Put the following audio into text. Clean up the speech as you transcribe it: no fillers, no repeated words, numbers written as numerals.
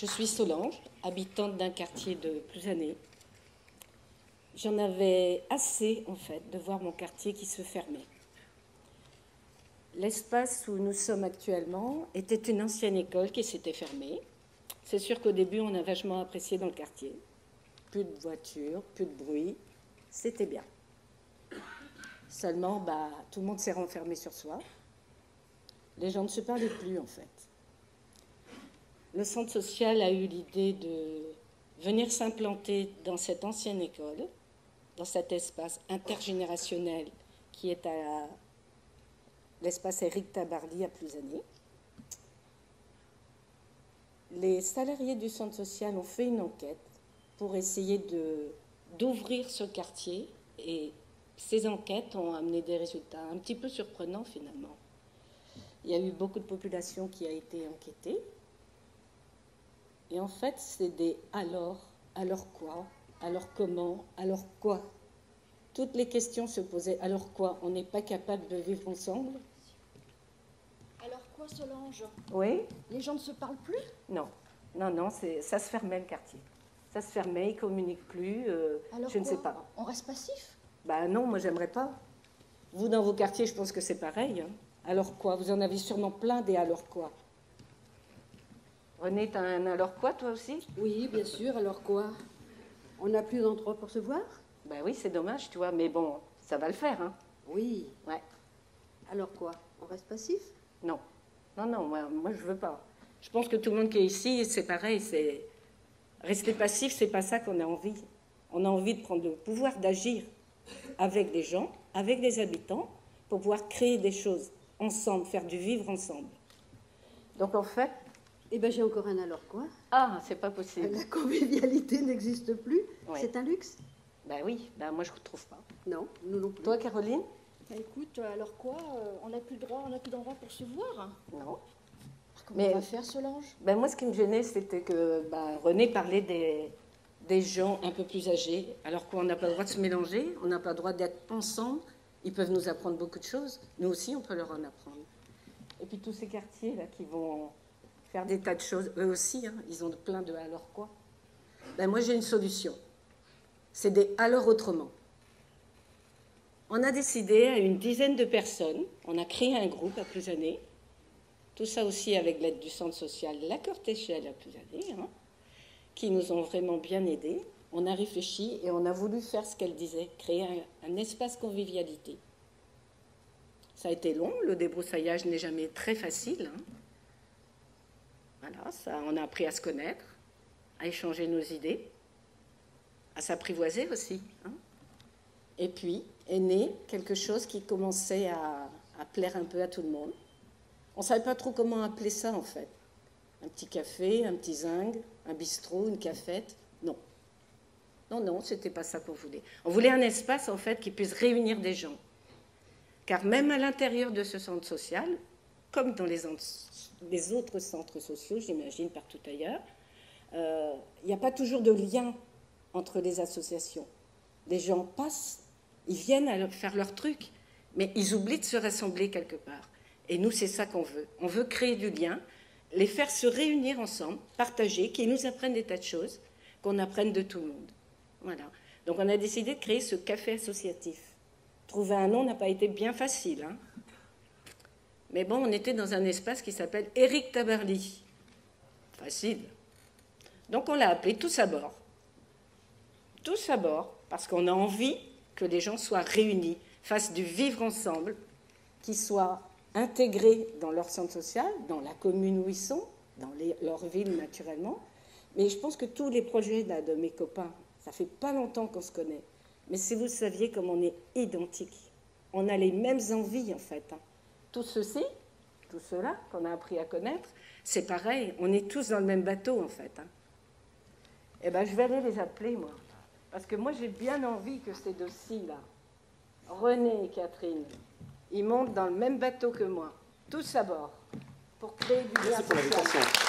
Je suis Solange, habitante d'un quartier de Plouzané. J'en avais assez, en fait, de voir mon quartier qui se fermait. L'espace où nous sommes actuellement était une ancienne école qui s'était fermée. C'est sûr qu'au début, on a vachement apprécié dans le quartier. Plus de voitures, plus de bruit, c'était bien. Seulement, tout le monde s'est renfermé sur soi. Les gens ne se parlaient plus, en fait. Le centre social a eu l'idée de venir s'implanter dans cette ancienne école, dans cet espace intergénérationnel qui est à l'espace Éric Tabarly à Plouzané. Les salariés du centre social ont fait une enquête pour essayer d'ouvrir ce quartier, et ces enquêtes ont amené des résultats un petit peu surprenants finalement. Il y a eu beaucoup de population qui a été enquêtée. Et en fait, c'est des alors quoi, alors comment, alors quoi. Toutes les questions se posaient. Alors quoi? On n'est pas capable de vivre ensemble? Alors quoi, Solange? Oui. Les gens ne se parlent plus? Non, ça se fermait le quartier. Ça se fermait, ils ne communiquent plus, alors je quoi? ne sais pas. On reste passif? Non, moi j'aimerais pas. Vous, dans vos quartiers, je pense que c'est pareil. Hein. Alors quoi? Vous en avez sûrement plein des alors quoi. René, t'as un alors quoi, toi aussi? Oui, bien sûr, alors quoi? On n'a plus d'endroit pour se voir? Oui, c'est dommage, tu vois, mais bon, ça va le faire, hein. Oui. Ouais. Alors quoi? On reste passif? Non, moi je veux pas. Je pense que tout le monde qui est ici, c'est pareil, c'est... Rester passif, c'est pas ça qu'on a envie. On a envie de prendre le pouvoir d'agir avec des gens, avec des habitants, pour pouvoir créer des choses ensemble, faire du vivre ensemble. Donc en fait... Eh bien, j'ai encore un alors quoi? Ah, c'est pas possible. La convivialité n'existe plus. Ouais. C'est un luxe? Oui, moi je ne trouve pas. Non, nous non plus. Toi, Caroline? Écoute, alors quoi? On n'a plus de droit, on n'a plus d'endroit pour se voir? Non. Comment on va faire, Solange? Moi, ce qui me gênait, c'était que René parlait des gens un peu plus âgés. Alors qu'on n'a pas le droit de se mélanger, on n'a pas le droit d'être ensemble. Ils peuvent nous apprendre beaucoup de choses. Nous aussi, on peut leur en apprendre. Et puis tous ces quartiers-là qui vont faire des tas de choses, eux aussi, hein, ils ont plein de alors quoi. Moi, j'ai une solution. C'est des alors autrement. On a décidé à une dizaine de personnes, on a créé un groupe à Plouzané, tout ça aussi avec l'aide du centre social La Cortéchelle à Plouzané, hein, qui nous ont vraiment bien aidés. On a réfléchi et on a voulu faire ce qu'elle disait, créer un espace convivialité. Ça a été long, le débroussaillage n'est jamais très facile. Hein. Voilà, on a appris à se connaître, à échanger nos idées, à s'apprivoiser aussi. Hein. Et puis est né quelque chose qui commençait à plaire un peu à tout le monde. On ne savait pas trop comment appeler ça, en fait. Un petit café, un petit zinc, un bistrot, une cafette. Non. Non, ce n'était pas ça qu'on voulait. On voulait un espace, en fait, qui puisse réunir des gens. Car même à l'intérieur de ce centre social, comme dans les autres centres sociaux, j'imagine, partout ailleurs, il n'y a pas toujours de lien entre les associations. Les gens passent, ils viennent faire leur truc, mais ils oublient de se rassembler quelque part. Et nous, c'est ça qu'on veut. On veut créer du lien, les faire se réunir ensemble, partager, qu'ils nous apprennent des tas de choses, qu'on apprenne de tout le monde. Voilà. Donc on a décidé de créer ce café associatif. Trouver un nom n'a pas été bien facile, hein. Mais bon, on était dans un espace qui s'appelle Éric Tabarly. Facile. Donc on l'a appelé Tous à bord. Tous à bord, parce qu'on a envie que les gens soient réunis, fassent du vivre ensemble, qu'ils soient intégrés dans leur centre social, dans la commune où ils sont, dans leur ville naturellement. Mais je pense que tous les projets là, de mes copains, ça fait pas longtemps qu'on se connaît. Mais si vous saviez comme on est identiques, on a les mêmes envies en fait. Hein. Tous ceux-ci, tous ceux-là qu'on a appris à connaître, c'est pareil, on est tous dans le même bateau en fait. Hein. Eh bien, je vais aller les appeler moi. Parce que moi, j'ai bien envie que ces deux-ci, là, René et Catherine, ils montent dans le même bateau que moi, tous à bord, pour créer du lien social.